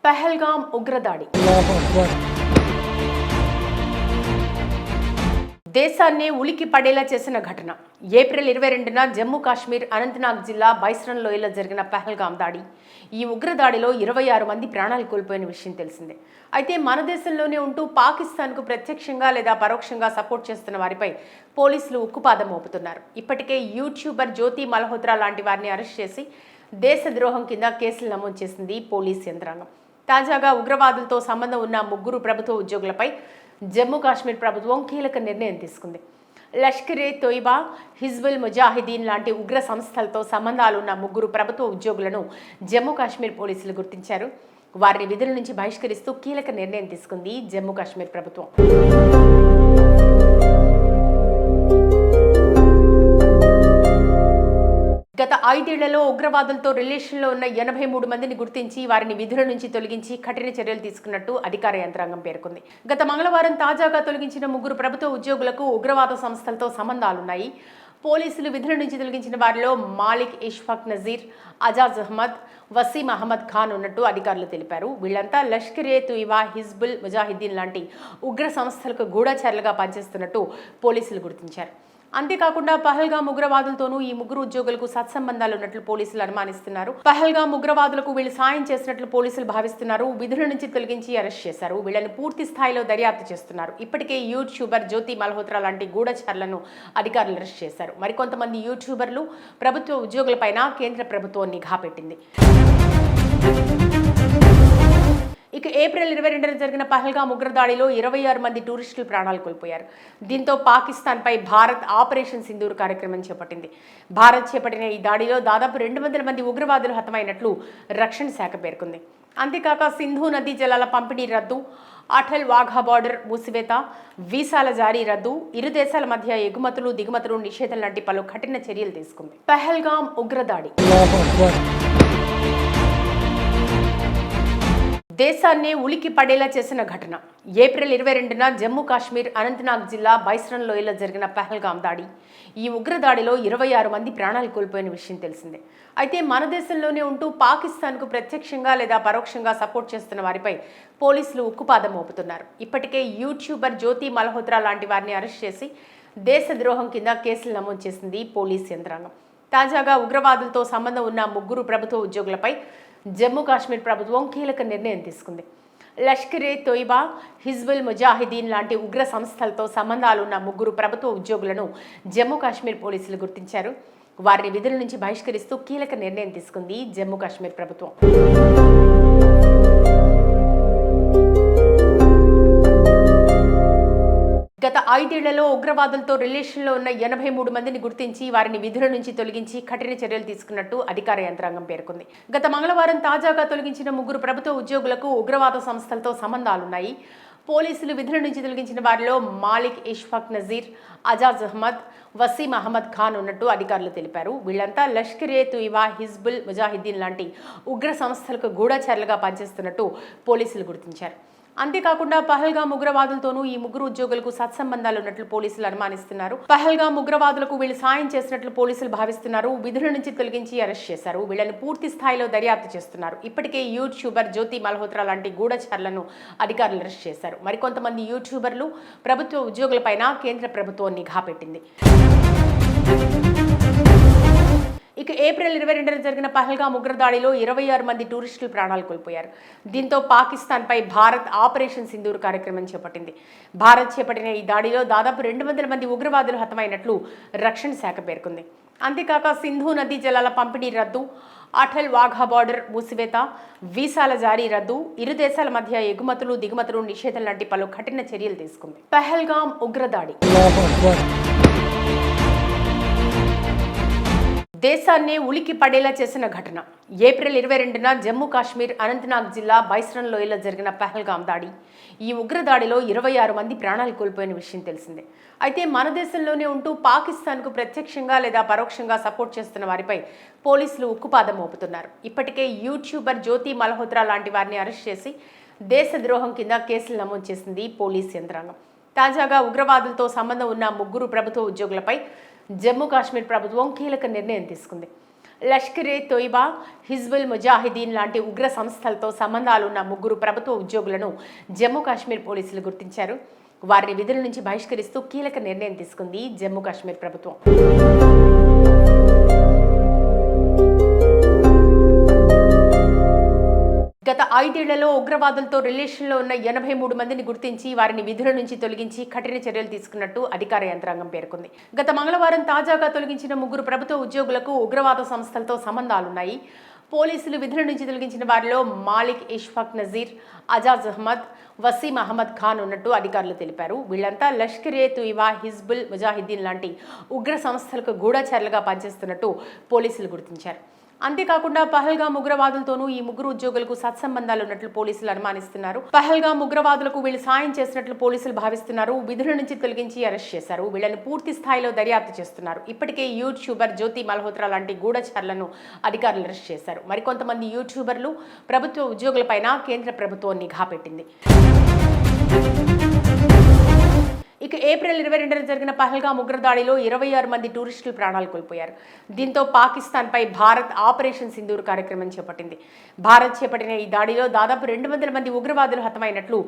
పహల్గామ్ ఉగ్రదాడి దేశాన్ని ఉలికి పడేలా చేసిన ఘటన. ఏప్రిల్ 22న జమ్మూ కాశ్మీర్ అనంతనాగ్ జిల్లా బైస్రన్ లోయలో జరిగిన పహల్గామ్ దాడి. ఈ ఉగ్రదాడిలో 26 మంది ప్రాణాలు కోల్పోయిన విషయం తెలిసిందే. అయితే మన దేశంలోనే ఉంటూ పాకిస్తాన్కు ప్రత్యక్షంగా లేదా పరోక్షంగా సపోర్ట్ చేస్తున్న వారిపై పోలీసులు ఉక్కుపాదం మోపుతున్నారు. ఇప్పటికే యూట్యూబర్ జ్యోతి మల్హోత్రా లాంటి వారిని అరెస్ట్ చేసి దేశద్రోహం కింద కేసులు నమోదు చేసింది పోలీస్ యంత్రాంగం. తాజాగా ఉగ్రవాదులతో సంబంధం ఉన్న 3 ప్రభుత్వ ఉద్యోగులపై జమ్మూ కాశ్మీర్ ప్రభుత్వం కీలక నిర్ణయం తీసుకుంది. లష్కరే తోయిబా, హిజ్బుల్ ముజాహిదీన్ లాంటి ఉగ్ర సంస్థలతో సంబంధాలున్న 3 ప్రభుత్వ ఉద్యోగులను జమ్మూ కాశ్మీర్ పోలీసులు గుర్తించారు. వారిని విధుల నుంచి బహిష్కరిస్తూ కీలక నిర్ణయం తీసుకుంది జమ్మూ కాశ్మీర్ ప్రభుత్వం. గత 5 ఏళ్లలో ఉగ్రవాదులతో రిలేషన్లో ఉన్న 83 మందిని గుర్తించి వారిని విధుల నుంచి తొలగించి కఠిన చర్యలు తీసుకున్నట్టు అధికార యంత్రాంగం పేర్కొంది. గత మంగళవారం తాజాగా తొలగించిన 3 ప్రభుత్వ ఉద్యోగులకు ఉగ్రవాద సంస్థలతో సంబంధాలున్నాయి. పోలీసులు విధుల నుంచి తొలగించిన వారిలో మాలిక్ ఇష్ఫాక్ నజీర్, అజాజ్ అహ్మద్, వసీం అహ్మద్ ఖాన్ ఉన్నట్టు అధికారులు తెలిపారు. వీళ్లంతా లష్కరే తోయిబా, హిజ్బుల్ ముజాహిదీన్ లాంటి ఉగ్ర సంస్థలకు గూఢచారులుగా పనిచేస్తున్నట్టు పోలీసులు గుర్తించారు. అంతేకాకుండా పహల్గామ్ ఉగ్రవాదులతోనూ ఈ 3 ఉద్యోగులకు సత్సంబంధాలు ఉన్నట్లు పోలీసులు అనుమానిస్తున్నారు. పహల్గామ్ ఉగ్రవాదులకు వీళ్ళు సాయం చేసినట్లు పోలీసులు భావిస్తున్నారు. విధుల నుంచి తొలగించి అరెస్ట్ చేశారు. వీళ్ళని పూర్తి స్థాయిలో దర్యాప్తు చేస్తున్నారు. ఇప్పటికే యూట్యూబర్ జ్యోతి మల్హోత్రా లాంటి గూఢచారులను అధికారులు అరెస్ట్ చేశారు. మరికొంతమంది యూట్యూబర్లు, ప్రభుత్వ ఉద్యోగులపైన కేంద్ర ప్రభుత్వం నిఘా పెట్టింది. ఇక ఏప్రిల్ 22న జరిగిన పహల్గామ్ ఉగ్రదాడిలో 26 మంది టూరిస్టులు ప్రాణాలు కోల్పోయారు. దీంతో పాకిస్తాన్పై భారత్ ఆపరేషన్ సింధూర్ కార్యక్రమం చేపట్టింది. భారత్ చేపట్టిన ఈ దాడిలో దాదాపు 200 మంది ఉగ్రవాదులు హతమైనట్లు రక్షణ శాఖ పేర్కొంది. అంతేకాక సింధు నదీ జలాల పంపిణీ రద్దు, అటల్ వాఘా బార్డర్ మూసివేత, వీసాల జారీ రద్దు, ఇరు దేశాల మధ్య ఎగుమతులు దిగుమతులు నిషేధం లాంటి పలు కఠిన చర్యలు తీసుకుంది. పహల్గామ్ ఉగ్రదాడి దేశాన్ని ఉలికి పడేలా చేసిన ఘటన. ఏప్రిల్ 22న జమ్మూ కాశ్మీర్ అనంతనాగ్ జిల్లా బైస్రన్ లోయలో జరిగిన పహల్గామ్ దాడి. ఈ ఉగ్రదాడిలో 26 మంది ప్రాణాలు కోల్పోయిన విషయం తెలిసిందే. అయితే మన దేశంలోనే ఉంటూ పాకిస్తాన్కు ప్రత్యక్షంగా లేదా పరోక్షంగా సపోర్ట్ చేస్తున్న వారిపై పోలీసులు ఉక్కుపాదం మోపుతున్నారు. ఇప్పటికే యూట్యూబర్ జ్యోతి మల్హోత్రా లాంటి వారిని అరెస్ట్ చేసి దేశద్రోహం కింద కేసులు నమోదు చేసింది పోలీస్ యంత్రాంగం. తాజాగా ఉగ్రవాదులతో సంబంధం ఉన్న 3 ప్రభుత్వ ఉద్యోగులపై జమ్మూ కాశ్మీర్ ప్రభుత్వం కీలక నిర్ణయం తీసుకుంది. లష్కరే తోయిబా, హిజ్బుల్ ముజాహిదీన్ లాంటి ఉగ్ర సంస్థలతో సంబంధాలున్న 3 ప్రభుత్వ ఉద్యోగులను జమ్మూ కాశ్మీర్ పోలీసులు గుర్తించారు. వారిని విధుల నుంచి బహిష్కరిస్తూ కీలక నిర్ణయం తీసుకుంది జమ్మూ కాశ్మీర్ ప్రభుత్వం. గత 5 ఏళ్లలో ఉగ్రవాదులతో రిలేషన్లో ఉన్న 83 మందిని గుర్తించి వారిని విధుల నుంచి తొలగించి కఠిన చర్యలు తీసుకున్నట్టు అధికార యంత్రాంగం పేర్కొంది. గత మంగళవారం తాజాగా తొలగించిన 3 ప్రభుత్వ ఉద్యోగులకు ఉగ్రవాద సంస్థలతో సంబంధాలున్నాయి. పోలీసులు విధుల నుంచి తొలగించిన వారిలో మాలిక్ ఇష్ఫాక్ నజీర్, అజాజ్ అహ్మద్, వసీం అహ్మద్ ఖాన్ ఉన్నట్టు అధికారులు తెలిపారు. వీళ్లంతా లష్కరే తోయిబా, హిజ్బుల్ ముజాహిదీన్ లాంటి ఉగ్ర సంస్థలకు గూఢచారులుగా పనిచేస్తున్నట్టు పోలీసులు గుర్తించారు. అంతేకాకుండా పహల్గామ్ ఉగ్రవాదులతోనూ ఈ 3 ఉద్యోగులకు సత్సంబంధాలు ఉన్నట్లు పోలీసులు అనుమానిస్తున్నారు. పహల్గామ్ ఉగ్రవాదులకు వీళ్ళు సాయం చేసినట్లు పోలీసులు భావిస్తున్నారు. విధుల నుంచి తొలగించి అరెస్ట్ చేశారు. వీళ్ళని పూర్తి స్థాయిలో దర్యాప్తు చేస్తున్నారు. ఇప్పటికే యూట్యూబర్ జ్యోతి మల్హోత్రా లాంటి గూఢచారులను అధికారులు అరెస్ట్ చేశారు. మరికొంతమంది యూట్యూబర్లు, ప్రభుత్వ ఉద్యోగులపైన కేంద్ర ప్రభుత్వం నిఘా పెట్టింది. ఇక ఏప్రిల్ 22న జరిగిన పహల్గామ్ ఉగ్రదాడిలో 26 మంది టూరిస్టులు ప్రాణాలు కోల్పోయారు. దీంతో పాకిస్తాన్పై భారత్ ఆపరేషన్ సింధూర్ కార్యక్రమం చేపట్టింది. భారత్ చేపట్టిన ఈ దాడిలో దాదాపు 200 మంది ఉగ్రవాదులు హతమైనట్లు రక్షణ శాఖ పేర్కొంది. అంతేకాక సింధు నదీ జలాల పంపిణీ రద్దు, అటల్ వాఘా బార్డర్ మూసివేత, వీసాల జారీ రద్దు, ఇరు దేశాల మధ్య ఎగుమతులు దిగుమతులు నిషేధం లాంటి పలు కఠిన చర్యలు తీసుకుంది. పహల్గామ్ ఉగ్రదాడి దేశాన్ని ఉలికి పడేలా చేసిన ఘటన. ఏప్రిల్ 22న జమ్మూ కాశ్మీర్ అనంతనాగ్ జిల్లా బైస్రన్ లోయలో జరిగిన పహల్గామ్ దాడి. ఈ ఉగ్రదాడిలో 26 మంది ప్రాణాలు కోల్పోయిన విషయం తెలిసిందే. అయితే మన దేశంలోనే ఉంటూ పాకిస్తాన్కు ప్రత్యక్షంగా లేదా పరోక్షంగా సపోర్ట్ చేస్తున్న వారిపై పోలీసులు ఉక్కుపాదం మోపుతున్నారు. ఇప్పటికే యూట్యూబర్ జ్యోతి మల్హోత్రా లాంటి వారిని అరెస్ట్ చేసి దేశద్రోహం కింద కేసులు నమోదు చేసింది పోలీస్ యంత్రాంగం. తాజాగా ఉగ్రవాదులతో సంబంధం ఉన్న 3 ప్రభుత్వ ఉద్యోగులపై జమ్మూ కాశ్మీర్ ప్రభుత్వం కీలక నిర్ణయం తీసుకుంది. లష్కరే తోయిబా, హిజ్బుల్ ముజాహిదీన్ లాంటి ఉగ్ర సంస్థలతో సంబంధాలున్న ముగ్గురు ప్రభుత్వ ఉద్యోగులను జమ్మూ కాశ్మీర్ పోలీసులు గుర్తించారు. వారిని విధుల నుంచి బహిష్కరిస్తూ కీలక నిర్ణయం తీసుకుంది జమ్మూ కాశ్మీర్ ప్రభుత్వం. గత 5 ఏళ్లలో ఉగ్రవాదులతో రిలేషన్లో ఉన్న 83 మందిని గుర్తించి వారిని విధుల నుంచి తొలగించి కఠిన చర్యలు తీసుకున్నట్టు అధికార యంత్రాంగం పేర్కొంది. గత మంగళవారం తాజాగా తొలగించిన ముగ్గురు ప్రభుత్వ ఉద్యోగులకు ఉగ్రవాద సంస్థలతో సంబంధాలున్నాయి. పోలీసులు విధుల నుంచి తొలగించిన వారిలో మాలిక్ ఇష్ఫాక్ నజీర్, అజాజ్ అహ్మద్, వసీం అహ్మద్ ఖాన్ ఉన్నట్టు అధికారులు తెలిపారు. వీళ్లంతా లష్కరే తోయిబా, హిజ్బుల్ ముజాహిద్దీన్ లాంటి ఉగ్ర సంస్థలకు గూఢచారులుగా పనిచేస్తున్నట్టు పోలీసులు గుర్తించారు. అంతేకాకుండా పహల్గామ్ ఉగ్రవాదులతోనూ ఈ ముగ్గురు ఉద్యోగులకు సత్సంబంధాలు ఉన్నట్లు పోలీసులు అనుమానిస్తున్నారు. పహల్గామ్ ఉగ్రవాదులకు వీళ్ళు సాయం చేసినట్లు పోలీసులు భావిస్తున్నారు. విధుల నుంచి తొలగించి అరెస్ట్ చేశారు. వీళ్ళని పూర్తి స్థాయిలో దర్యాప్తు చేస్తున్నారు. ఇప్పటికే యూట్యూబర్ జ్యోతి మల్హోత్రా లాంటి గూఢచారులను అధికారులు అరెస్ట్ చేశారు. మరికొంతమంది యూట్యూబర్లు, ప్రభుత్వ ఉద్యోగులపైన కేంద్ర ప్రభుత్వం నిఘా పెట్టింది. ఇక ఏప్రిల్ 22న జరిగిన పహల్గామ్ ఉగ్రదాడిలో 26 మంది టూరిస్టులు ప్రాణాలు కోల్పోయారు. దీంతో పాకిస్తాన్పై భారత్ ఆపరేషన్ సింధూర్ కార్యక్రమం చేపట్టింది. భారత్ చేపట్టిన ఈ దాడిలో దాదాపు 200 మంది ఉగ్రవాదులు హతమైనట్లు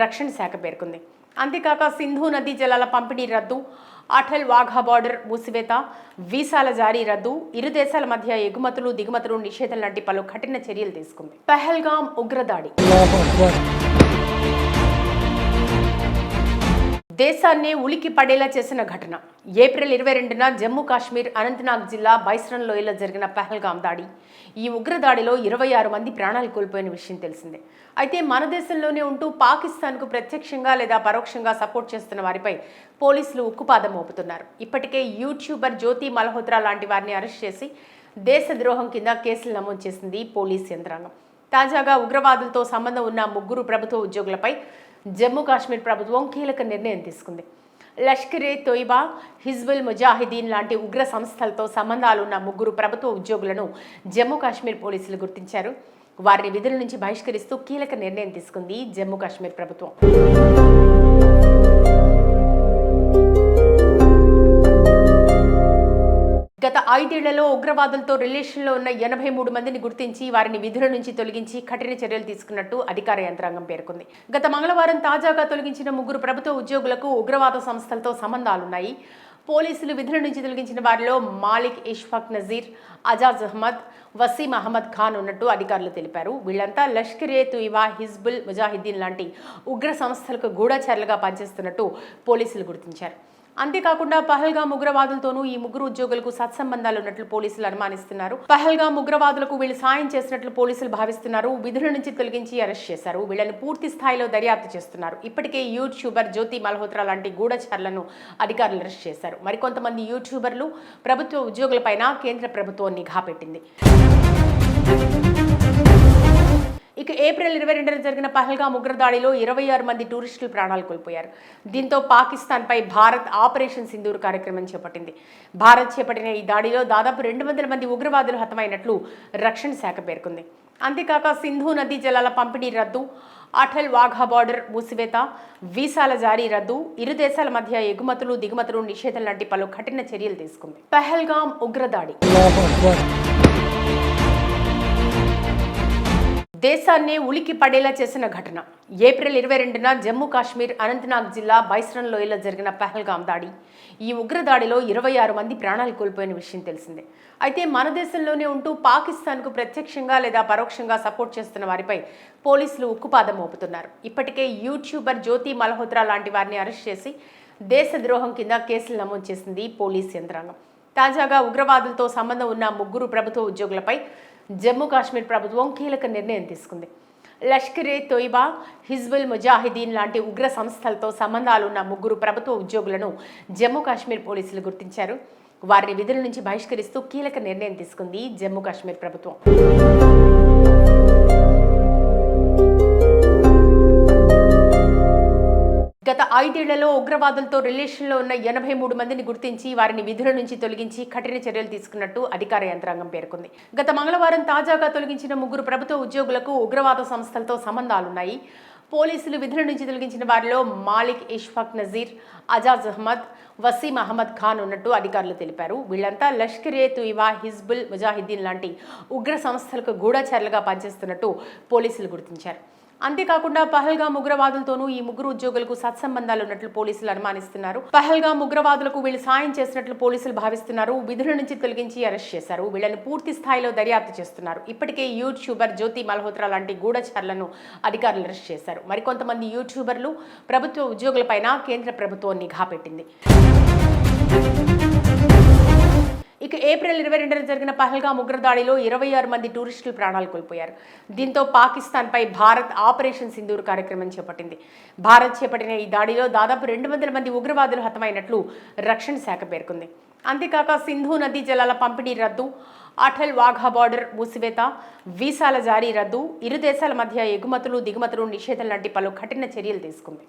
రక్షణ శాఖ పేర్కొంది. అంతేకాక సింధు నదీ జలాల పంపిణీ రద్దు, అటల్ వాఘా బార్డర్ మూసివేత, వీసాల జారీ రద్దు, ఇరు దేశాల మధ్య ఎగుమతులు దిగుమతులు నిషేధం లాంటి పలు కఠిన చర్యలు తీసుకుంది. పహల్గామ్ ఉగ్రదాడి దేశాన్ని ఉలికి పడేలా చేసిన ఘటన. ఏప్రిల్ 22న జమ్మూ కాశ్మీర్ అనంతనాగ్ జిల్లా బైస్రన్ లోయలో జరిగిన పహల్గామ్ దాడి. ఈ ఉగ్రదాడిలో 26 మంది ప్రాణాలు కోల్పోయిన విషయం తెలిసిందే. అయితే మన దేశంలోనే ఉంటూ పాకిస్తాన్కు ప్రత్యక్షంగా లేదా పరోక్షంగా సపోర్ట్ చేస్తున్న వారిపై పోలీసులు ఉక్కుపాదం మోపుతున్నారు. ఇప్పటికే యూట్యూబర్ జ్యోతి మల్హోత్రా లాంటి వారిని అరెస్ట్ చేసి దేశద్రోహం కింద కేసులు నమోదు చేసింది పోలీస్ యంత్రాంగం. తాజాగా ఉగ్రవాదులతో సంబంధం ఉన్న ముగ్గురు ప్రభుత్వ ఉద్యోగులపై జమ్మూ కాశ్మీర్ ప్రభుత్వం కీలక నిర్ణయం తీసుకుంది. లష్కరే తోయిబా, హిజ్బుల్ ముజాహిదీన్ లాంటి ఉగ్ర సంస్థలతో సంబంధాలున్న ముగ్గురు ప్రభుత్వ ఉద్యోగులను జమ్మూ కాశ్మీర్ పోలీసులు గుర్తించారు. వారిని విధుల నుంచి బహిష్కరిస్తూ కీలక నిర్ణయం తీసుకుంది జమ్మూ కాశ్మీర్ ప్రభుత్వం. గత 5 ఏళ్లలో ఉగ్రవాదులతో రిలేషన్లో ఉన్న 83 మందిని గుర్తించి వారిని విధుల నుంచి తొలగించి కఠిన చర్యలు తీసుకున్నట్టు అధికార యంత్రాంగం పేర్కొంది. గత మంగళవారం తాజాగా తొలగించిన ముగ్గురు ప్రభుత్వ ఉద్యోగులకు ఉగ్రవాద సంస్థలతో సంబంధాలున్నాయి. పోలీసులు విధుల నుంచి తొలగించిన వారిలో మాలిక్ ఇష్ఫాక్ నజీర్, అజాజ్ అహ్మద్, వసీం అహ్మద్ ఖాన్ ఉన్నట్టు అధికారులు తెలిపారు. వీళ్లంతా లష్కరే తోయిబా, హిజ్బుల్ ముజాహిద్దీన్ లాంటి ఉగ్ర సంస్థలకు గూఢచారులుగా పనిచేస్తున్నట్టు పోలీసులు గుర్తించారు. అంతేకాకుండా పహల్గామ్ ఉగ్రవాదులతోనూ ఈ ముగ్గురు ఉద్యోగులకు సత్సంబంధాలు ఉన్నట్లు పోలీసులు అనుమానిస్తున్నారు. పహల్గామ్ ఉగ్రవాదులకు వీళ్ళు సాయం చేసినట్లు పోలీసులు భావిస్తున్నారు. విధుల నుంచి తొలగించి అరెస్ట్ చేశారు. వీళ్ళని పూర్తి స్థాయిలో దర్యాప్తు చేస్తున్నారు. ఇప్పటికే యూట్యూబర్ జ్యోతి మల్హోత్రా లాంటి గూఢచారులను అధికారులు అరెస్ట్ చేశారు. మరికొంతమంది యూట్యూబర్లు, ప్రభుత్వ ఉద్యోగులపైన కేంద్ర ప్రభుత్వం నిఘా పెట్టింది. ఇక ఏప్రిల్ 22న జరిగిన పహల్గామ్ ఉగ్రదాడిలో 26 మంది టూరిస్టులు ప్రాణాలు కోల్పోయారు. దీంతో పాకిస్తాన్పై భారత్ ఆపరేషన్ సింధూర్ కార్యక్రమం చేపట్టింది. భారత్ చేపట్టిన ఈ దాడిలో దాదాపు 200 మంది ఉగ్రవాదులు హతమైనట్లు రక్షణ శాఖ పేర్కొంది. అంతేకాక సింధు నదీ జలాల పంపిణీ రద్దు, అటల్ వాఘా బార్డర్ మూసివేత, వీసాల జారీ రద్దు, ఇరు దేశాల మధ్య ఎగుమతులు దిగుమతులు నిషేధం లాంటి పలు కఠిన చర్యలు తీసుకుంది. పహల్గామ్ ఉగ్రదాడి దేశాన్ని ఉలికి పడేలా చేసిన ఘటన. ఏప్రిల్ 22న జమ్మూ కాశ్మీర్ అనంతనాగ్ జిల్లా బైస్రన్ లోయలో జరిగిన పహల్గామ్ దాడి. ఈ ఉగ్రదాడిలో 26 మంది ప్రాణాలు కోల్పోయిన విషయం తెలిసిందే. అయితే మన దేశంలోనే ఉంటూ పాకిస్తాన్కు ప్రత్యక్షంగా లేదా పరోక్షంగా సపోర్ట్ చేస్తున్న వారిపై పోలీసులు ఉక్కుపాదం మోపుతున్నారు. ఇప్పటికే యూట్యూబర్ జ్యోతి మల్హోత్రా లాంటి వారిని అరెస్ట్ చేసి దేశద్రోహం కింద కేసులు నమోదు చేసింది పోలీస్ యంత్రాంగం. తాజాగా ఉగ్రవాదులతో సంబంధం ఉన్న ముగ్గురు ప్రభుత్వ ఉద్యోగులపై జమ్మూ కాశ్మీర్ ప్రభుత్వం కీలక నిర్ణయం తీసుకుంది. లష్కరే తోయిబా, హిజ్బుల్ ముజాహిదీన్ లాంటి ఉగ్ర సంస్థలతో సంబంధాలున్న ముగ్గురు ప్రభుత్వ ఉద్యోగులను జమ్మూ కాశ్మీర్ పోలీసులు గుర్తించారు. వారిని విధుల నుంచి బహిష్కరిస్తూ కీలక నిర్ణయం తీసుకుంది జమ్మూ కాశ్మీర్ ప్రభుత్వం. గత 5 ఏళ్లలో ఉగ్రవాదులతో రిలేషన్లో ఉన్న 83 మందిని గుర్తించి వారిని విధుల నుంచి తొలగించి కఠిన చర్యలు తీసుకున్నట్టు అధికార యంత్రాంగం పేర్కొంది. గత మంగళవారం తాజాగా తొలగించిన ముగ్గురు ప్రభుత్వ ఉద్యోగులకు ఉగ్రవాద సంస్థలతో సంబంధాలున్నాయి. పోలీసులు విధుల నుంచి తొలగించిన వారిలో మాలిక్ ఇష్ఫాక్ నజీర్, అజాజ్ అహ్మద్, వసీం అహ్మద్ ఖాన్ ఉన్నట్టు అధికారులు తెలిపారు. వీళ్లంతా లష్కరే తోయిబా, హిజ్బుల్ ముజాహిద్దీన్ లాంటి ఉగ్ర సంస్థలకు గూఢచారులుగా పనిచేస్తున్నట్టు పోలీసులు గుర్తించారు. అంతేకాకుండా పహల్గామ్ ఉగ్రవాదులతోనూ ఈ ముగ్గురు ఉద్యోగులకు సత్సంబంధాలు ఉన్నట్లు పోలీసులు అనుమానిస్తున్నారు. పహల్గామ్ ఉగ్రవాదులకు వీళ్ళు సాయం చేసినట్లు పోలీసులు భావిస్తున్నారు. విధుల నుంచి తొలగించి అరెస్ట్ చేశారు. వీళ్ళని పూర్తి స్థాయిలో దర్యాప్తు చేస్తున్నారు. ఇప్పటికే యూట్యూబర్ జ్యోతి మల్హోత్రా లాంటి గూఢచారులను అధికారులు అరెస్ట్ చేశారు. మరికొంతమంది యూట్యూబర్లు, ప్రభుత్వ ఉద్యోగులపైన కేంద్ర ప్రభుత్వం నిఘా పెట్టింది. ఇక ఏప్రిల్ 22న జరిగిన పహల్గామ్ ఉగ్రదాడిలో 26 మంది టూరిస్టులు ప్రాణాలు కోల్పోయారు. దీంతో పాకిస్తాన్పై భారత్ ఆపరేషన్ సింధూర్ కార్యక్రమం చేపట్టింది. భారత్ చేపట్టిన ఈ దాడిలో దాదాపు 200 మంది ఉగ్రవాదులు హతమైనట్లు రక్షణ శాఖ పేర్కొంది. అంతేకాక సింధు నదీ జలాల పంపిణీ రద్దు, అటల్ వాఘా బార్డర్ మూసివేత, వీసాల జారీ రద్దు, ఇరు దేశాల మధ్య ఎగుమతులు దిగుమతులు నిషేధం లాంటి పలు కఠిన చర్యలు తీసుకుంది.